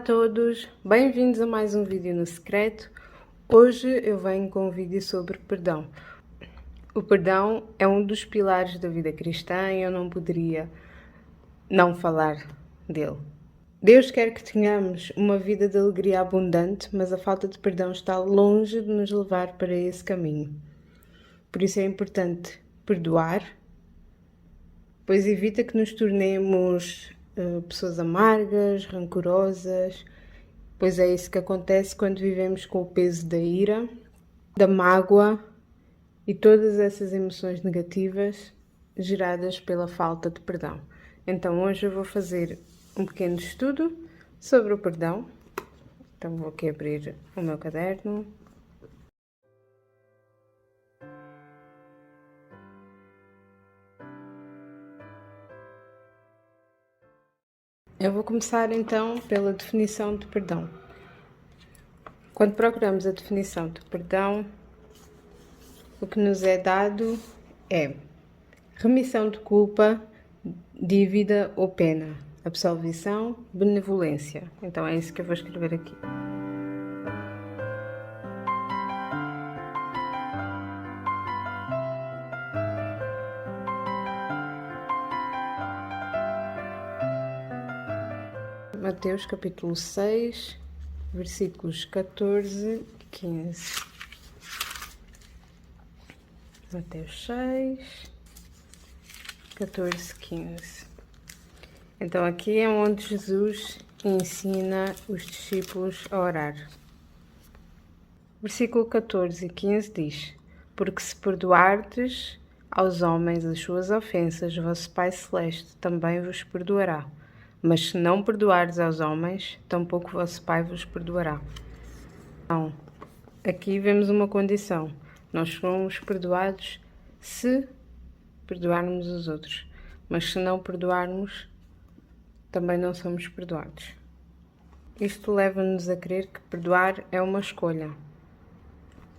Olá a todos, bem-vindos a mais um vídeo no secreto. Hoje eu venho com um vídeo sobre perdão. O perdão é um dos pilares da vida cristã e eu não poderia não falar dele. Deus quer que tenhamos uma vida de alegria abundante, mas a falta de perdão está longe de nos levar para esse caminho. Por isso é importante perdoar, pois evita que nos tornemos pessoas amargas, rancorosas, pois é isso que acontece quando vivemos com o peso da ira, da mágoa e todas essas emoções negativas geradas pela falta de perdão. Então hoje eu vou fazer um pequeno estudo sobre o perdão. Então vou aqui abrir o meu caderno. Eu vou começar então pela definição de perdão. Quando procuramos a definição de perdão, o que nos é dado é remissão de culpa, dívida ou pena, absolvição, benevolência. Então é isso que eu vou escrever aqui. Mateus capítulo 6, versículos 14 e 15. Mateus 6, 14, 15. Então aqui é onde Jesus ensina os discípulos a orar. Versículo 14 e 15 diz: Porque se perdoardes aos homens as suas ofensas, vosso Pai Celeste também vos perdoará. Mas se não perdoardes aos homens, tampouco vosso Pai vos perdoará. Então, aqui vemos uma condição. Nós somos perdoados se perdoarmos os outros. Mas se não perdoarmos, também não somos perdoados. Isto leva-nos a crer que perdoar é uma escolha.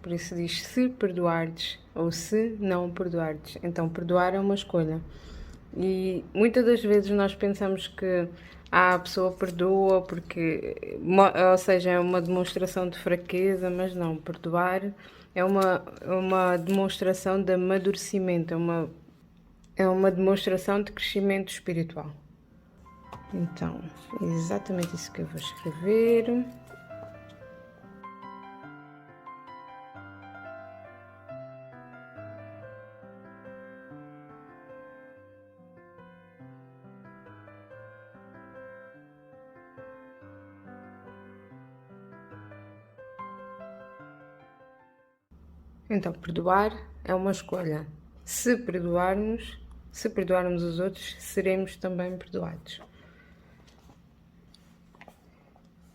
Por isso diz se perdoardes ou se não perdoardes. Então perdoar é uma escolha. E muitas das vezes nós pensamos que a pessoa perdoa porque, ou seja, é uma demonstração de fraqueza, mas não, perdoar é uma demonstração de amadurecimento, é uma demonstração de crescimento espiritual. Então, é exatamente isso que eu vou escrever. Então, perdoar é uma escolha. Se perdoarmos os outros, seremos também perdoados.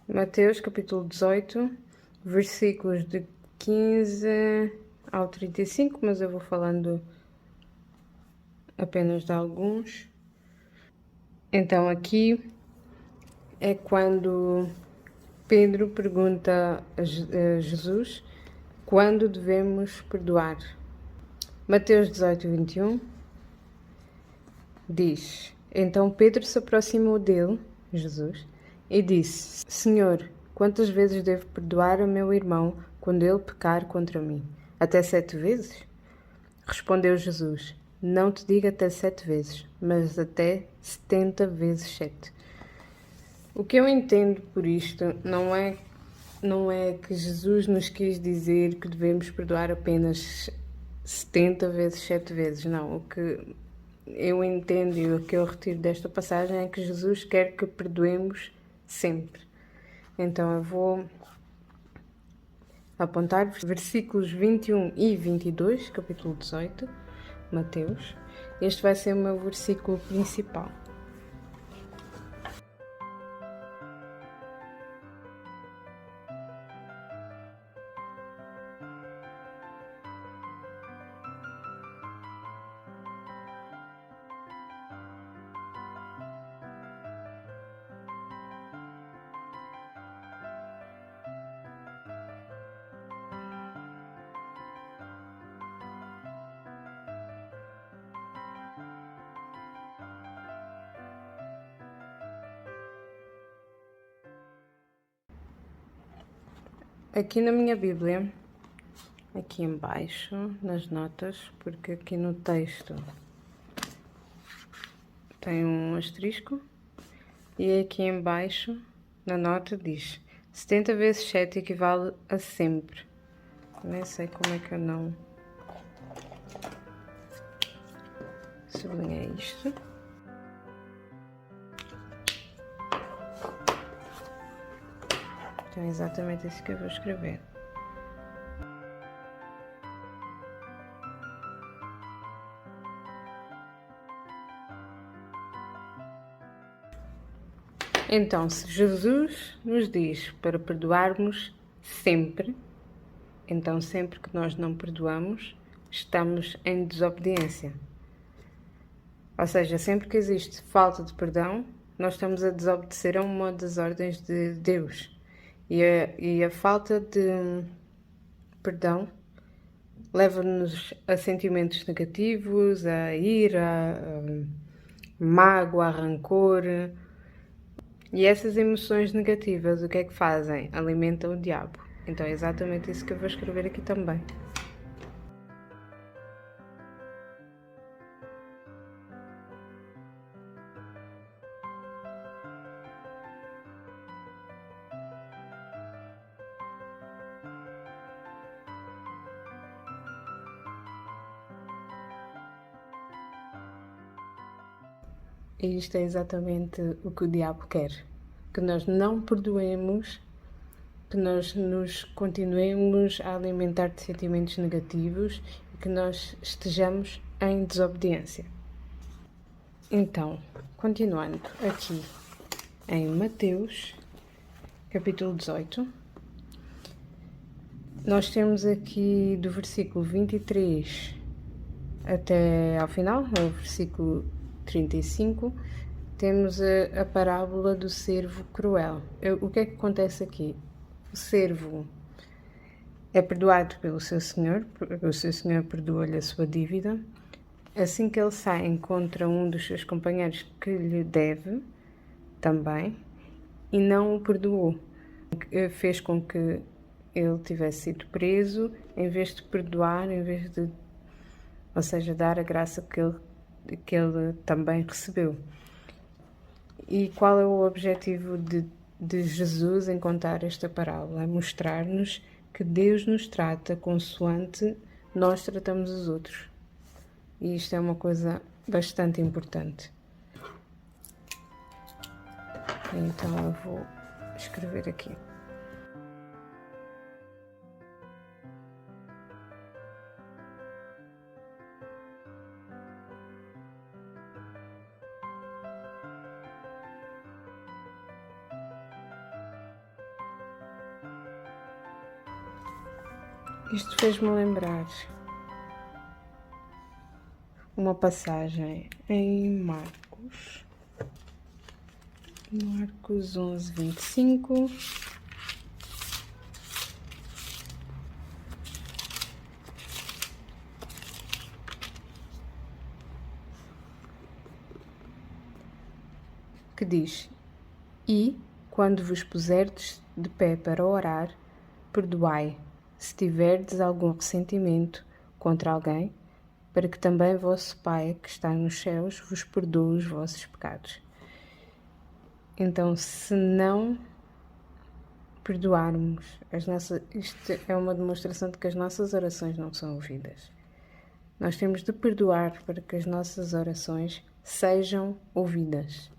Mateus capítulo 18, versículos de 15 ao 35, mas eu vou falando apenas de alguns. Então aqui é quando Pedro pergunta a Jesus quando devemos perdoar. Mateus 18, 21 diz: Então Pedro se aproximou dele, Jesus, e disse: Senhor, quantas vezes devo perdoar a meu irmão quando ele pecar contra mim? Até 7 vezes? Respondeu Jesus: Não te digo até 7 vezes, mas até 70 vezes 7. O que eu entendo por isto não é que Jesus nos quis dizer que devemos perdoar apenas 70 vezes 7 vezes. Não, o que eu entendo e o que eu retiro desta passagem é que Jesus quer que perdoemos sempre. Então eu vou apontar versículos 21 e 22, capítulo 18, Mateus. Este vai ser o meu versículo principal. aqui na minha Bíblia, aqui em baixo, nas notas, porque aqui no texto tem um asterisco, e aqui em baixo, na nota, diz 70 vezes 7 equivale a sempre. Nem sei como é que eu não sublinhei isto. Então é exatamente isso que eu vou escrever. Então, se Jesus nos diz para perdoarmos sempre, então sempre que nós não perdoamos, estamos em desobediência. Ou seja, sempre que existe falta de perdão, nós estamos a desobedecer a uma das ordens de Deus. E a falta de perdão leva-nos a sentimentos negativos, a ira, a mágoa, a rancor. E essas emoções negativas, o que é que fazem? Alimentam o diabo. Então é exatamente isso que eu vou escrever aqui também. E isto é exatamente o que o diabo quer. Que nós não perdoemos, que nós nos continuemos a alimentar de sentimentos negativos e que nós estejamos em desobediência. Então, continuando aqui em Mateus, capítulo 18, nós temos aqui do versículo 23 até ao final, o versículo 35, temos a parábola do cervo cruel. O que é que acontece aqui? O cervo é perdoado pelo seu senhor, o seu senhor perdoa-lhe a sua dívida. Assim que ele sai, encontra um dos seus companheiros que lhe deve também e não o perdoou. Fez com que ele tivesse sido preso, em vez de perdoar, ou seja, dar a graça que ele também recebeu. E qual é o objetivo de Jesus em contar esta parábola? É mostrar-nos que Deus nos trata consoante nós tratamos os outros. E isto é uma coisa bastante importante. Então eu vou escrever aqui. Isto fez-me lembrar uma passagem em Marcos 11:25. Que diz: E, quando vos puserdes de pé para orar, perdoai, se tiverdes algum ressentimento contra alguém, para que também vosso Pai, que está nos céus, vos perdoe os vossos pecados. Então, se não perdoarmos, isto é uma demonstração de que as nossas orações não são ouvidas. Nós temos de perdoar para que as nossas orações sejam ouvidas.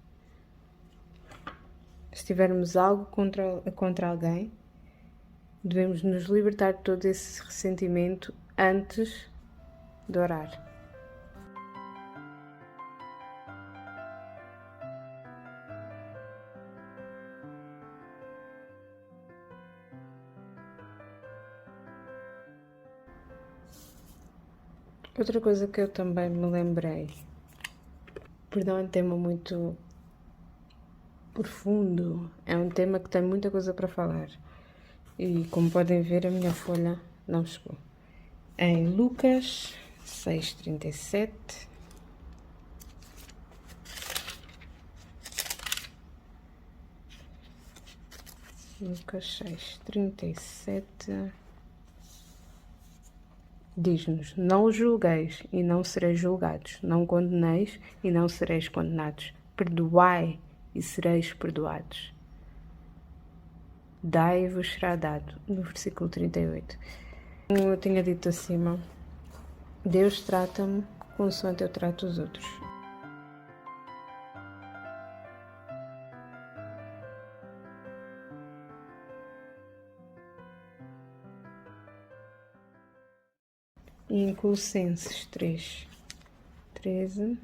Se tivermos algo contra alguém, devemos nos libertar de todo esse ressentimento antes de orar. Outra coisa que eu também me lembrei, perdão, é um tema muito profundo, é um tema que tem muita coisa para falar. E como podem ver, a minha folha não chegou. Em Lucas 6:37, Lucas 6, 37. Diz-nos: não julgueis e não sereis julgados, não condeneis e não sereis condenados, perdoai e sereis perdoados. Dai e vos será dado, no versículo 38. Como eu tinha dito acima, Deus trata-me consoante eu trato os outros. E em Colossenses 3, 13,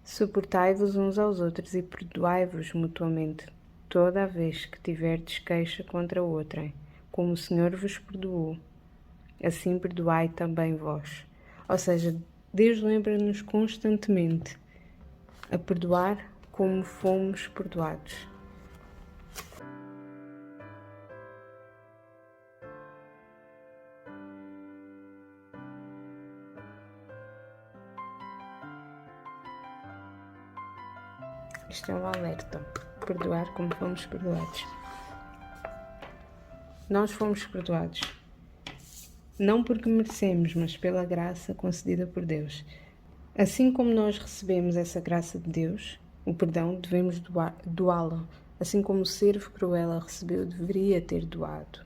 suportai-vos uns aos outros e perdoai-vos mutuamente, toda a vez que tiverdes queixa contra outrem, como o Senhor vos perdoou, assim perdoai também vós. Ou seja, Deus lembra-nos constantemente a perdoar como fomos perdoados. Isto é um alerta. Perdoar como fomos perdoados. Nós fomos perdoados. Não porque merecemos, mas pela graça concedida por Deus. Assim como nós recebemos essa graça de Deus, o perdão, devemos doá-la. Assim como o servo que Cruella recebeu, deveria ter doado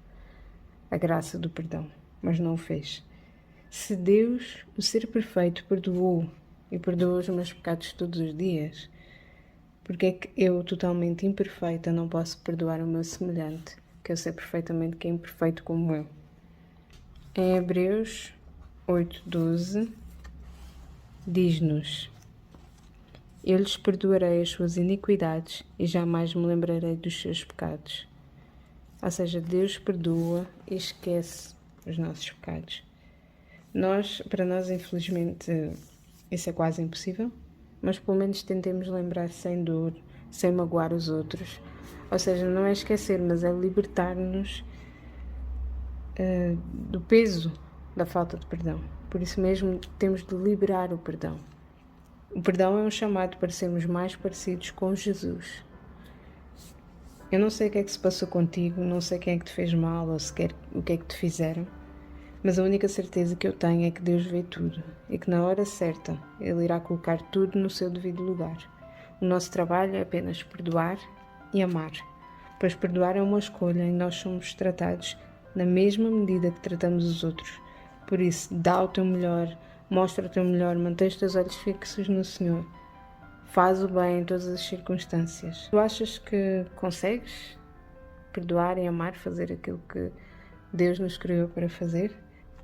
a graça do perdão, mas não o fez. Se Deus, o ser perfeito, perdoou e perdoa os meus pecados todos os dias, porque é que eu, totalmente imperfeita, não posso perdoar o meu semelhante, que eu sei perfeitamente que é imperfeito como eu? Em Hebreus 8:12 diz-nos: eu lhes perdoarei as suas iniquidades e jamais me lembrarei dos seus pecados. Ou seja, Deus perdoa e esquece os nossos pecados. Para nós, infelizmente, isso é quase impossível, mas pelo menos tentemos lembrar sem dor, sem magoar os outros. Ou seja, não é esquecer, mas é libertar-nos do peso da falta de perdão. Por isso mesmo temos de liberar o perdão. O perdão é um chamado para sermos mais parecidos com Jesus. Eu não sei o que é que se passou contigo, não sei quem é que te fez mal ou sequer o que é que te fizeram, mas a única certeza que eu tenho é que Deus vê tudo e que na hora certa Ele irá colocar tudo no seu devido lugar. O nosso trabalho é apenas perdoar e amar, pois perdoar é uma escolha e nós somos tratados na mesma medida que tratamos os outros. Por isso, dá o teu melhor, mostra o teu melhor, mantém os teus olhos fixos no Senhor. Faz o bem em todas as circunstâncias. Tu achas que consegues perdoar e amar, fazer aquilo que Deus nos criou para fazer?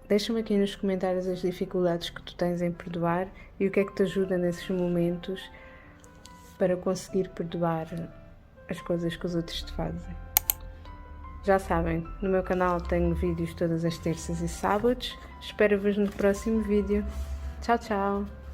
Deixa-me aqui nos comentários as dificuldades que tu tens em perdoar e o que é que te ajuda nesses momentos para conseguir perdoar as coisas que os outros te fazem. Já sabem, no meu canal tenho vídeos todas as terças e sábados. Espero-vos no próximo vídeo. Tchau, tchau!